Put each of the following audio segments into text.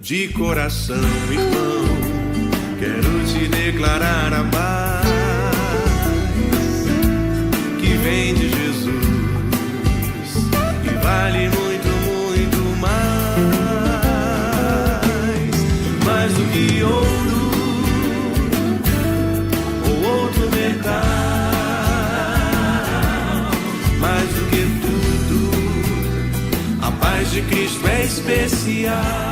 De coração, irmão, quero te declarar a paz que vem de Jesus e vale muito, muito mais do que ouro ou outro metal, mais do que tudo, a paz de Cristo é especial.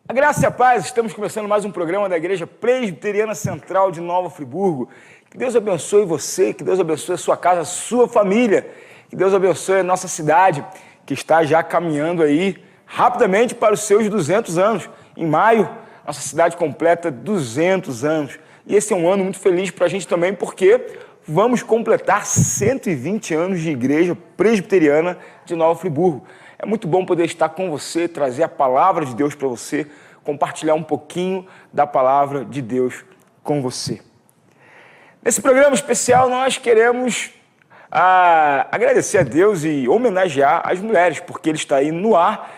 A graça e a paz, estamos começando mais um programa da Igreja Presbiteriana Central de Nova Friburgo. Que Deus abençoe você, que Deus abençoe a sua casa, a sua família, que Deus abençoe a nossa cidade, que está já caminhando aí rapidamente para os seus 200 anos. Em maio, nossa cidade completa 200 anos. E esse é um ano muito feliz para a gente também, porque vamos completar 120 anos de Igreja Presbiteriana de Nova Friburgo. É muito bom poder estar com você, trazer a palavra de Deus para você, compartilhar um pouquinho da palavra de Deus com você. Nesse programa especial, nós queremos agradecer a Deus e homenagear as mulheres, porque ele está aí no ar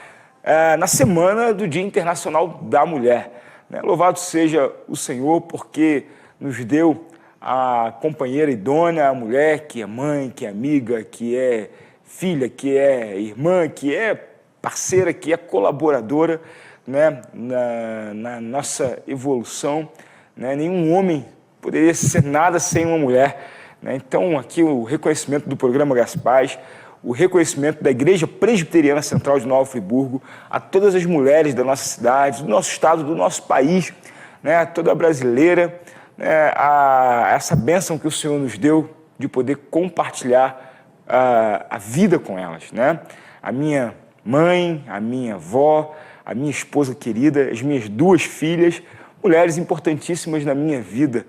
na semana do Dia Internacional da Mulher. Louvado seja o Senhor, porque nos deu a companheira idônea, a mulher que é mãe, que é amiga, que é filha, que é irmã, que é parceira, que é colaboradora, né, na nossa evolução. Né? Nenhum homem poderia ser nada sem uma mulher. Né? Então, aqui o reconhecimento do programa Gaspaz, o reconhecimento da Igreja Presbiteriana Central de Nova Friburgo, a todas as mulheres da nossa cidade, do nosso estado, do nosso país, né, a toda brasileira, né, a essa bênção que o Senhor nos deu de poder compartilhar a vida com elas, né? A minha mãe, a minha avó, a minha esposa querida, as minhas duas filhas, mulheres importantíssimas na minha vida,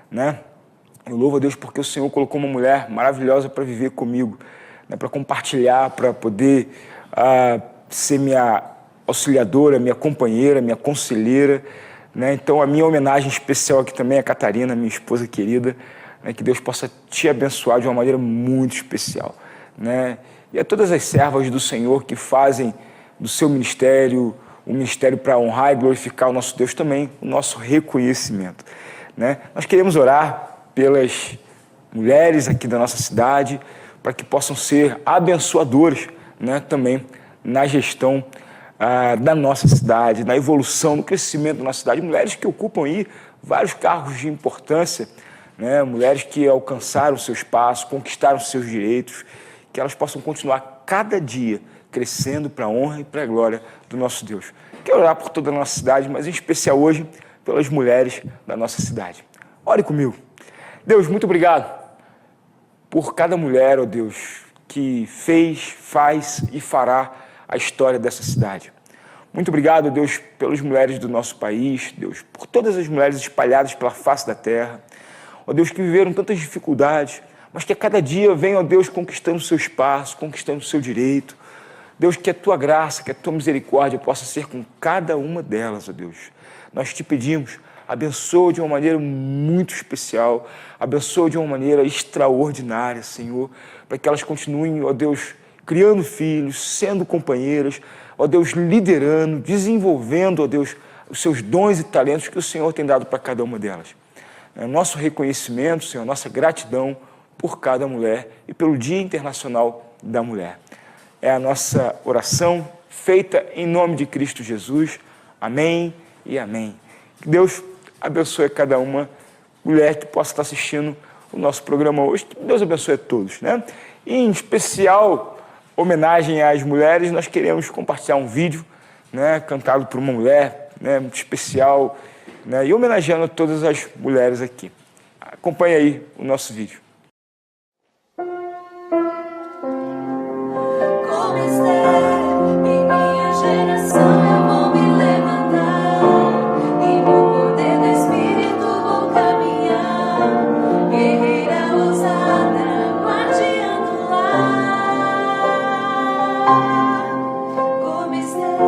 né? Eu louvo a Deus porque o Senhor colocou uma mulher maravilhosa para viver comigo, né? Para compartilhar, para poder ser minha auxiliadora, minha companheira, minha conselheira, né? Então a minha homenagem especial aqui também é a Catarina, minha esposa querida, né, que Deus possa te abençoar de uma maneira muito especial. Né? E a todas as servas do Senhor que fazem do seu ministério, um ministério para honrar e glorificar o nosso Deus também, o nosso reconhecimento. Né? Nós queremos orar pelas mulheres aqui da nossa cidade, para que possam ser abençoadoras, né, também na gestão da nossa cidade, na evolução, no crescimento da nossa cidade. Mulheres que ocupam aí vários cargos de importância, né? Mulheres que alcançaram o seu espaço, conquistaram os seus direitos, que elas possam continuar cada dia crescendo para a honra e para a glória do nosso Deus. Quero orar por toda a nossa cidade, mas em especial hoje pelas mulheres da nossa cidade. Ore comigo. Deus, muito obrigado por cada mulher, ó Deus, que fez, faz e fará a história dessa cidade. Muito obrigado, Deus, pelas mulheres do nosso país, Deus, por todas as mulheres espalhadas pela face da terra, ó Deus, que viveram tantas dificuldades, mas que a cada dia vem, ó Deus, conquistando o seu espaço, conquistando o seu direito. Deus, que a tua graça, que a tua misericórdia possa ser com cada uma delas, ó Deus. Nós te pedimos, abençoa de uma maneira muito especial, abençoa de uma maneira extraordinária, Senhor, para que elas continuem, ó Deus, criando filhos, sendo companheiras, ó Deus, liderando, desenvolvendo, ó Deus, os seus dons e talentos que o Senhor tem dado para cada uma delas. Nosso reconhecimento, Senhor, nossa gratidão por cada mulher e pelo Dia Internacional da Mulher. É a nossa oração feita em nome de Cristo Jesus. Amém e amém. Que Deus abençoe cada uma mulher que possa estar assistindo o nosso programa hoje. Que Deus abençoe a todos, né? E, em especial homenagem às mulheres, nós queremos compartilhar um vídeo, né, cantado por uma mulher, né, muito especial, né, e homenageando todas as mulheres aqui. Acompanhe aí o nosso vídeo. Como Esther, em minha geração eu vou me levantar e no poder do Espírito vou caminhar, guerreira ousada, guardiã do lar. Como Esther.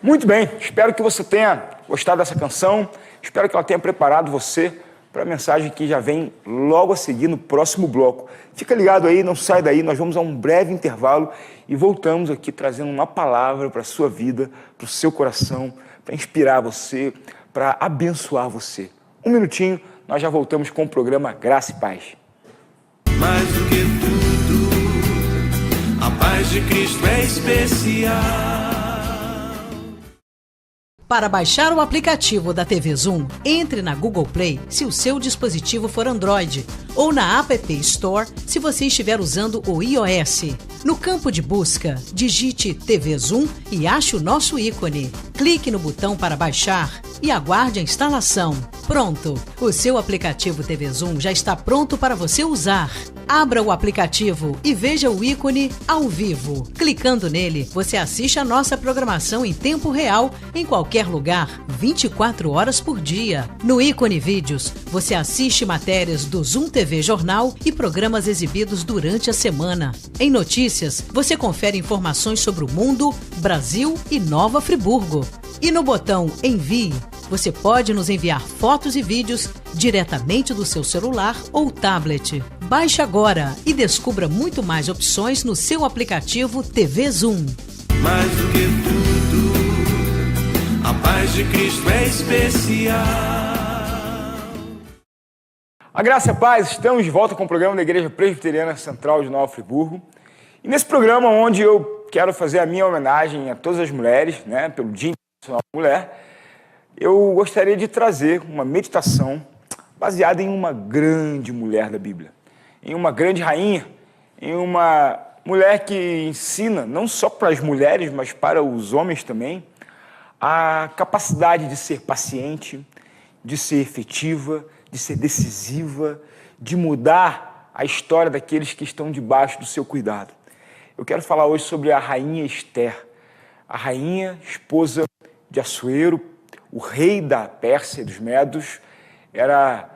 Muito bem, espero que você tenha gostado dessa canção, espero que ela tenha preparado você para a mensagem que já vem logo a seguir no próximo bloco. Fica ligado aí, não sai daí, nós vamos a um breve intervalo e voltamos aqui trazendo uma palavra para a sua vida, para o seu coração, para inspirar você, para abençoar você. Um minutinho, nós já voltamos com o programa Graça e Paz. Mais do que tudo, a paz de Cristo é especial. Para baixar o aplicativo da TV Zoom, entre na Google Play se o seu dispositivo for Android ou na App Store se você estiver usando o iOS. No campo de busca, digite TV Zoom e ache o nosso ícone. Clique no botão para baixar e aguarde a instalação. Pronto! O seu aplicativo TV Zoom já está pronto para você usar. Abra o aplicativo e veja o ícone ao vivo. Clicando nele, você assiste a nossa programação em tempo real, em qualquer lugar, 24 horas por dia. No ícone Vídeos, você assiste matérias do Zoom TV Jornal e programas exibidos durante a semana. Em Notícias, você confere informações sobre o mundo, Brasil e Nova Friburgo. E no botão Envie, você pode nos enviar fotos e vídeos diretamente do seu celular ou tablet. Baixe agora e descubra muito mais opções no seu aplicativo TV Zoom. Mais do que tudo, a paz de Cristo é especial. A graça e a paz, estamos de volta com o programa da Igreja Presbiteriana Central de Nova Friburgo. E nesse programa onde eu quero fazer a minha homenagem a todas as mulheres, né, pelo Dia Internacional da Mulher, eu gostaria de trazer uma meditação baseada em uma grande mulher da Bíblia, em uma grande rainha, em uma mulher que ensina, não só para as mulheres, mas para os homens também, a capacidade de ser paciente, de ser efetiva, de ser decisiva, de mudar a história daqueles que estão debaixo do seu cuidado. Eu quero falar hoje sobre a rainha Esther, a rainha, esposa de Assuero, o rei da Pérsia, dos Medos, era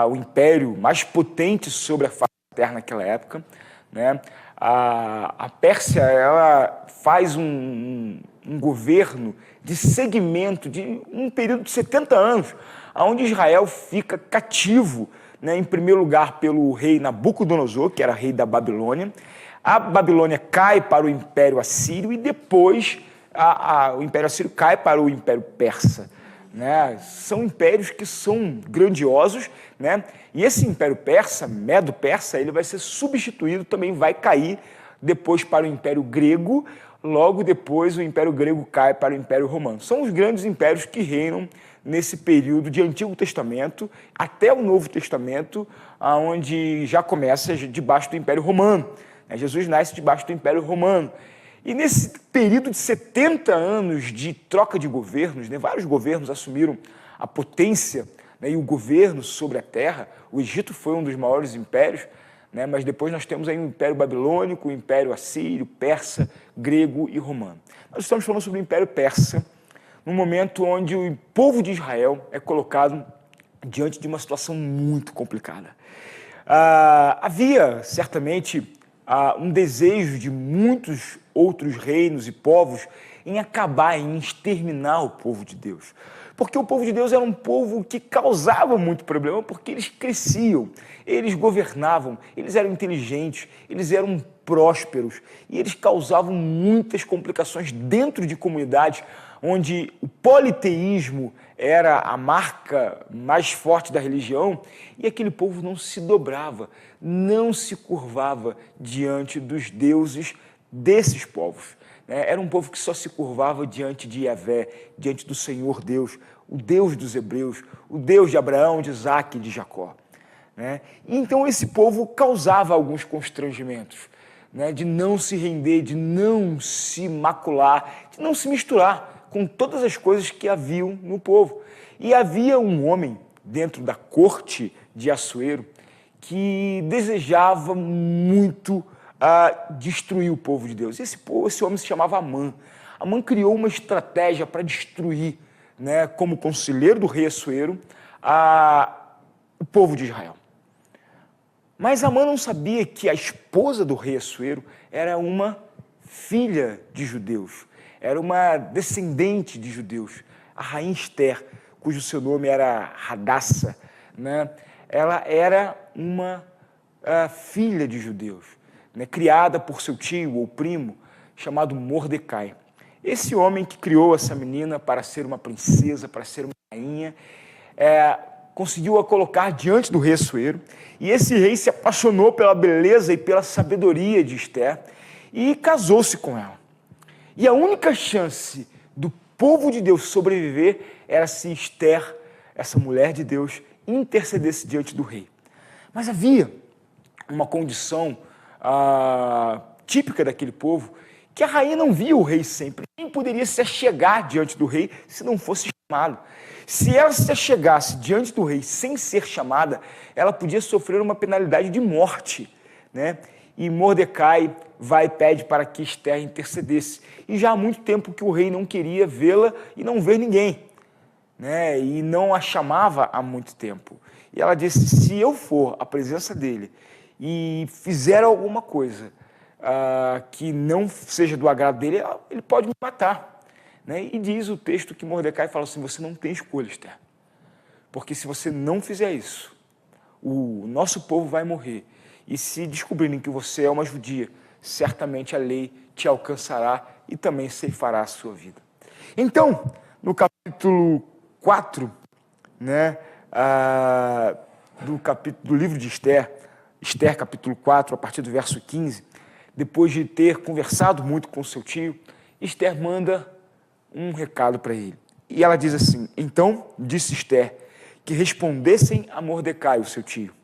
o império mais potente sobre a face da terra naquela época, né? A Pérsia, ela faz um governo de segmento, de um período de 70 anos, onde Israel fica cativo, né, em primeiro lugar pelo rei Nabucodonosor, que era rei da Babilônia. A Babilônia cai para o Império Assírio e depois o Império Assírio cai para o Império Persa. Né? São impérios que são grandiosos, né? E esse Império Persa, Medo-Persa, ele vai ser substituído, também vai cair depois para o Império Grego, logo depois o Império Grego cai para o Império Romano. São os grandes impérios que reinam nesse período de Antigo Testamento até o Novo Testamento, onde já começa debaixo do Império Romano. Jesus nasce debaixo do Império Romano. E nesse período de 70 anos de troca de governos, né, vários governos assumiram a potência, né, e o governo sobre a terra. O Egito foi um dos maiores impérios, né, mas depois nós temos aí o Império Babilônico, o Império Assírio, Persa, Grego e Romano. Nós estamos falando sobre o Império Persa, num momento onde o povo de Israel é colocado diante de uma situação muito complicada. Havia, certamente, um desejo de muitos outros reinos e povos em acabar, em exterminar o povo de Deus. Porque o povo de Deus era um povo que causava muito problema, porque eles cresciam, eles governavam, eles eram inteligentes, eles eram prósperos, e eles causavam muitas complicações dentro de comunidades onde o politeísmo era a marca mais forte da religião, e aquele povo não se dobrava, não se curvava diante dos deuses desses povos. Era um povo que só se curvava diante de Yahvé, diante do Senhor Deus, o Deus dos hebreus, o Deus de Abraão, de Isaque e de Jacó. E então esse povo causava alguns constrangimentos, de não se render, de não se macular, de não se misturar com todas as coisas que haviam no povo. E havia um homem dentro da corte de Assuero que desejava muito destruir o povo de Deus. Esse homem se chamava Amã. Amã criou uma estratégia para destruir, como conselheiro do rei Assuero, o povo de Israel. Mas Amã não sabia que a esposa do rei Assuero era uma filha de judeus. era uma descendente de judeus, a rainha Esther, cujo seu nome era Hadassa, né? Ela era uma filha de judeus, né? Criada por seu tio ou primo, chamado Mordecai. Esse homem que criou essa menina para ser uma princesa, para ser uma rainha, conseguiu a colocar diante do rei Assuero, e esse rei se apaixonou pela beleza e pela sabedoria de Esther e casou-se com ela. E a única chance do povo de Deus sobreviver era se Esther, essa mulher de Deus, intercedesse diante do rei. Mas havia uma condição típica daquele povo, que a rainha não via o rei sempre, nem poderia se achegar diante do rei se não fosse chamado. Se ela se achegasse diante do rei sem ser chamada, ela podia sofrer uma penalidade de morte, né? E Mordecai vai e pede para que Esther intercedesse. E já há muito tempo que o rei não queria vê-la e não ver ninguém, né? E não a chamava há muito tempo. E ela disse, se eu for à presença dele e fizer alguma coisa que não seja do agrado dele, ele pode me matar, né? E diz o texto que Mordecai fala assim, você não tem escolha, Esther, porque se você não fizer isso, o nosso povo vai morrer, e se descobrirem que você é uma judia, certamente a lei te alcançará e também ceifará a sua vida. Então, no capítulo 4, né, do livro de Esther, capítulo 4, a partir do verso 15, depois de ter conversado muito com seu tio, Esther manda um recado para ele. E ela diz assim, então disse Esther, que respondessem a Mordecai, o seu tio,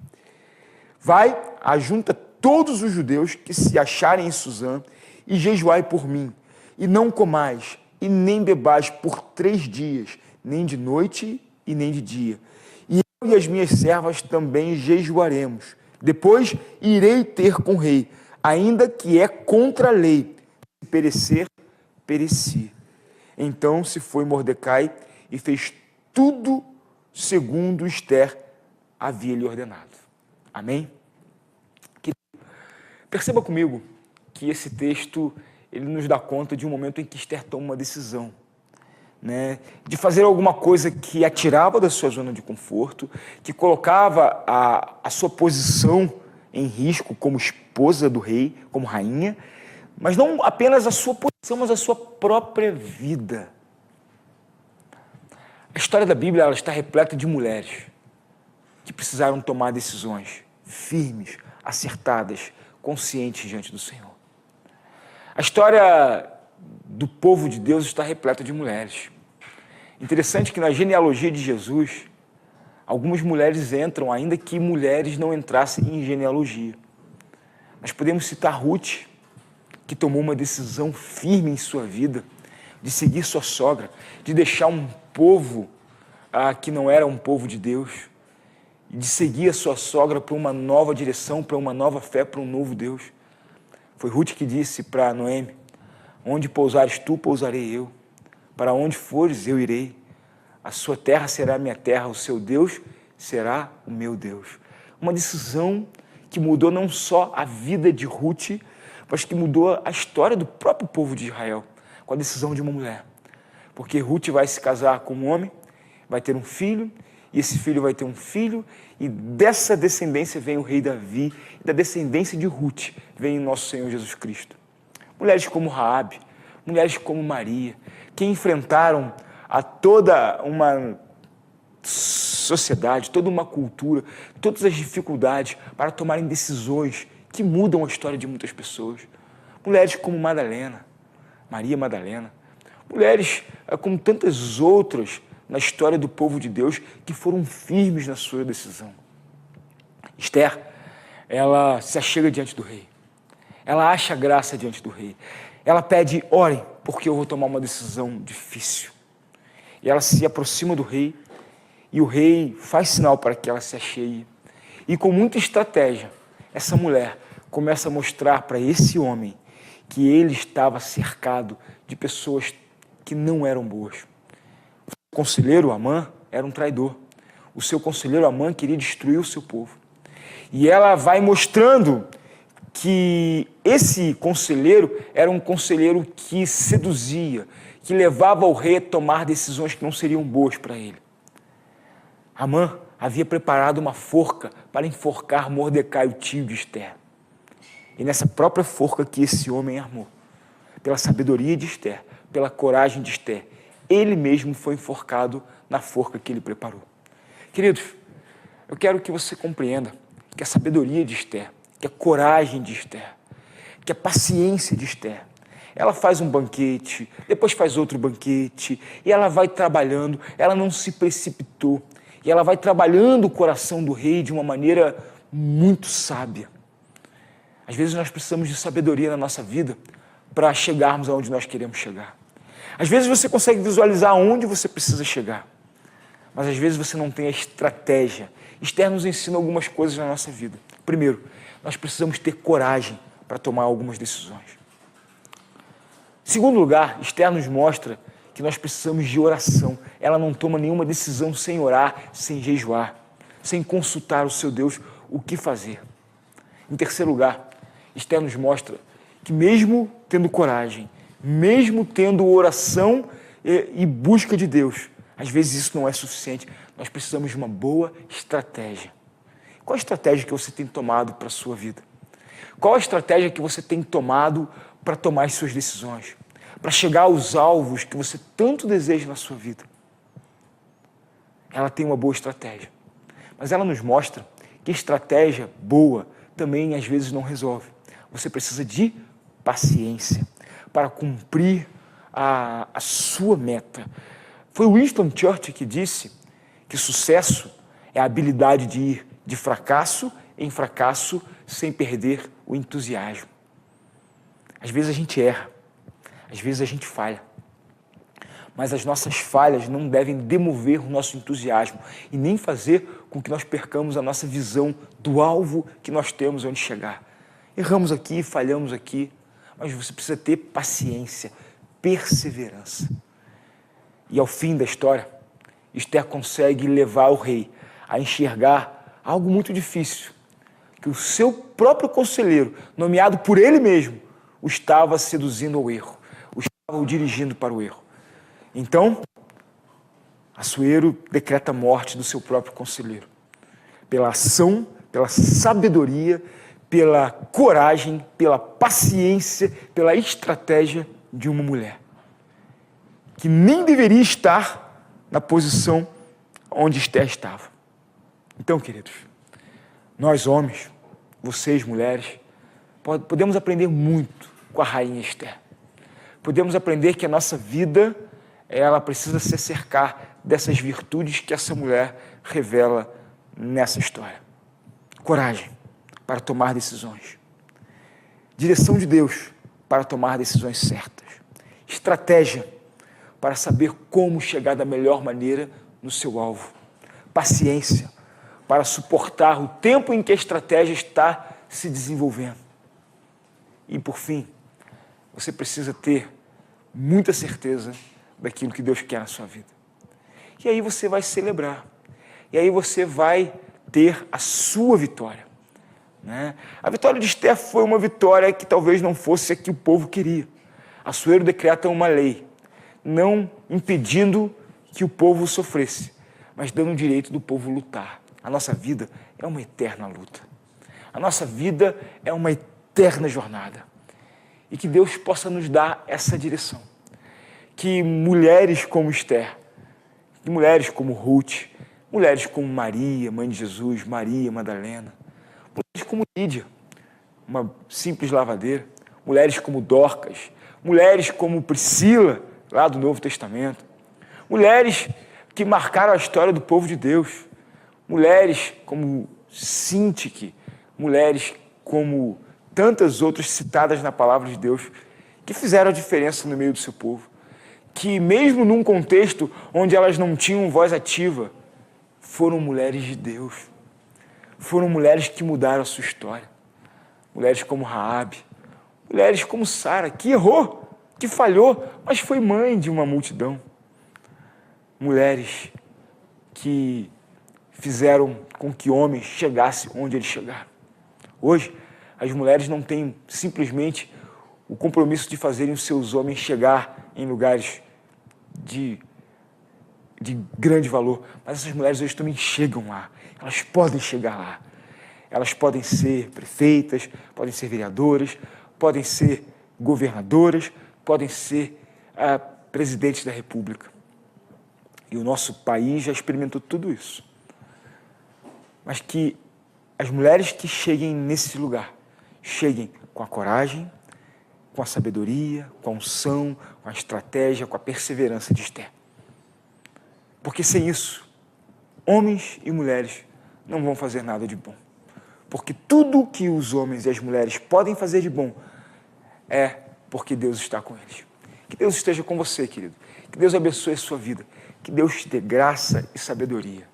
vai, ajunta todos os judeus que se acharem em Suzã e jejuai por mim, e não comais, e nem bebais por 3 dias, nem de noite e nem de dia. E eu e as minhas servas também jejuaremos. Depois irei ter com o rei, ainda que é contra a lei. Se perecer, pereci. Então se foi Mordecai e fez tudo segundo Esther havia lhe ordenado. Amém? Perceba comigo que esse texto ele nos dá conta de um momento em que Esther toma uma decisão, né, de fazer alguma coisa que a tirava da sua zona de conforto, que colocava a sua posição em risco como esposa do rei, como rainha, mas não apenas a sua posição, mas a sua própria vida. A história da Bíblia ela está repleta de mulheres que precisaram tomar decisões firmes, acertadas, conscientes diante do Senhor. A história do povo de Deus está repleta de mulheres. Interessante que na genealogia de Jesus, algumas mulheres entram, ainda que mulheres não entrassem em genealogia. Nós podemos citar Ruth, que tomou uma decisão firme em sua vida, de seguir sua sogra, de deixar um povo que não era um povo de Deus, e de seguir a sua sogra para uma nova direção, para uma nova fé, para um novo Deus. Foi Ruth que disse para Noemi, onde pousares tu, pousarei eu. Para onde fores, eu irei. A sua terra será a minha terra, o seu Deus será o meu Deus. Uma decisão que mudou não só a vida de Ruth, mas que mudou a história do próprio povo de Israel, com a decisão de uma mulher. Porque Ruth vai se casar com um homem, vai ter um filho, e esse filho vai ter um filho, e dessa descendência vem o rei Davi, e da descendência de Ruth vem o nosso Senhor Jesus Cristo. Mulheres como Raabe, mulheres como Maria, que enfrentaram a toda uma sociedade, toda uma cultura, todas as dificuldades para tomarem decisões que mudam a história de muitas pessoas. Mulheres como Madalena, Maria Madalena, mulheres como tantas outras na história do povo de Deus que foram firmes na sua decisão. Esther, ela se achega diante do rei, ela acha graça diante do rei, ela pede, orem, porque eu vou tomar uma decisão difícil. E ela se aproxima do rei, e o rei faz sinal para que ela se achegue. E com muita estratégia, essa mulher começa a mostrar para esse homem que ele estava cercado de pessoas que não eram boas. O conselheiro Amã era um traidor. O seu conselheiro Amã queria destruir o seu povo. E ela vai mostrando que esse conselheiro era um conselheiro que seduzia, que levava o rei a tomar decisões que não seriam boas para ele. Amã havia preparado uma forca para enforcar Mordecai, o tio de Ester. E nessa própria forca que esse homem armou, pela sabedoria de Ester, pela coragem de Ester, ele mesmo foi enforcado na forca que ele preparou. Queridos, eu quero que você compreenda que a sabedoria de Ester, que a coragem de Ester, que a paciência de Ester, ela faz um banquete, depois faz outro banquete, e ela vai trabalhando, ela não se precipitou, e ela vai trabalhando o coração do rei de uma maneira muito sábia. Às vezes nós precisamos de sabedoria na nossa vida para chegarmos aonde nós queremos chegar. Às vezes você consegue visualizar onde você precisa chegar, mas às vezes você não tem a estratégia. Esther nos ensina algumas coisas na nossa vida. Primeiro, nós precisamos ter coragem para tomar algumas decisões. Segundo lugar, Esther nos mostra que nós precisamos de oração. Ela não toma nenhuma decisão sem orar, sem jejuar, sem consultar o seu Deus o que fazer. Em terceiro lugar, Esther nos mostra que mesmo tendo coragem, mesmo tendo oração e busca de Deus, às vezes isso não é suficiente. Nós precisamos de uma boa estratégia. Qual a estratégia que você tem tomado para a sua vida? Qual a estratégia que você tem tomado para tomar as suas decisões? Para chegar aos alvos que você tanto deseja na sua vida? Ela tem uma boa estratégia. Mas ela nos mostra que estratégia boa também às vezes não resolve. Você precisa de paciência para cumprir a sua meta. Foi Winston Churchill que disse que sucesso é a habilidade de ir de fracasso em fracasso sem perder o entusiasmo. Às vezes a gente erra, às vezes a gente falha, mas as nossas falhas não devem demover o nosso entusiasmo e nem fazer com que nós percamos a nossa visão do alvo que nós temos onde chegar. Erramos aqui, falhamos aqui, mas você precisa ter paciência, perseverança. E ao fim da história, Esther consegue levar o rei a enxergar algo muito difícil, que o seu próprio conselheiro, nomeado por ele mesmo, o estava seduzindo ao erro, o estava o dirigindo para o erro. Então, Assuero decreta a morte do seu próprio conselheiro, pela ação, pela sabedoria, pela coragem, pela paciência, pela estratégia de uma mulher, que nem deveria estar na posição onde Esther estava. Então, queridos, nós homens, vocês mulheres, podemos aprender muito com a rainha Esther. Podemos aprender que a nossa vida, ela precisa se cercar dessas virtudes que essa mulher revela nessa história. Coragem para tomar decisões. Direção de Deus para tomar decisões certas. Estratégia para saber como chegar da melhor maneira no seu alvo. Paciência para suportar o tempo em que a estratégia está se desenvolvendo. E, por fim, você precisa ter muita certeza daquilo que Deus quer na sua vida. E aí você vai celebrar. E aí você vai ter a sua vitória. Né? A vitória de Esther foi uma vitória que talvez não fosse a que o povo queria. Assuero decreta uma lei, não impedindo que o povo sofresse, mas dando o direito do povo lutar. A nossa vida é uma eterna luta. A nossa vida é uma eterna jornada. E que Deus possa nos dar essa direção. Que mulheres como Esther, que mulheres como Ruth, mulheres como Maria, mãe de Jesus, Maria Madalena, mulheres como Lídia, uma simples lavadeira, mulheres como Dorcas, mulheres como Priscila, lá do Novo Testamento, mulheres que marcaram a história do povo de Deus, mulheres como Sintique, mulheres como tantas outras citadas na palavra de Deus, que fizeram a diferença no meio do seu povo, que mesmo num contexto onde elas não tinham voz ativa, foram mulheres de Deus, foram mulheres que mudaram a sua história, mulheres como Raabe, mulheres como Sara, que errou, que falhou, mas foi mãe de uma multidão, mulheres que fizeram com que homens chegassem onde eles chegaram. Hoje, As mulheres não têm simplesmente o compromisso de fazerem os seus homens chegar em lugares de grande valor, mas essas mulheres hoje também chegam lá, elas podem chegar lá, elas podem ser prefeitas, podem ser vereadoras, podem ser governadoras, podem ser presidentes da República. E o nosso país já experimentou tudo isso. Mas que as mulheres que cheguem nesse lugar, cheguem com a coragem, com a sabedoria, com a unção, com a estratégia, com a perseverança de Esther. Porque sem isso, homens e mulheres não vão fazer nada de bom. Porque tudo que os homens e as mulheres podem fazer de bom é porque Deus está com eles. Que Deus esteja com você, querido. Que Deus abençoe a sua vida. Que Deus te dê graça e sabedoria.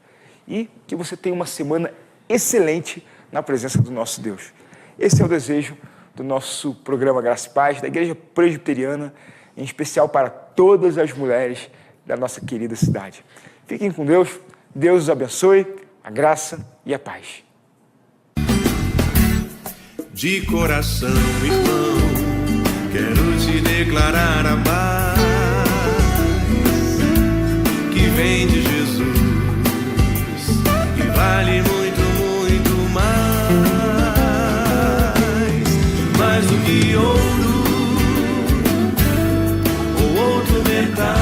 E que você tenha uma semana excelente na presença do nosso Deus. Esse é o desejo do nosso programa Graça e Paz, da Igreja Presbiteriana, em especial para todas as mulheres da nossa querida cidade. Fiquem com Deus, Deus os abençoe, a graça e a paz. De coração, irmão, quero te declarar a paz que vem de Jesus e vale muito, muito mais do que ouro ou outro metal.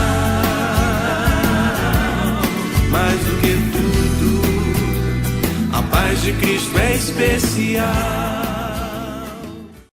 Mais do que tudo, a paz de Cristo é especial.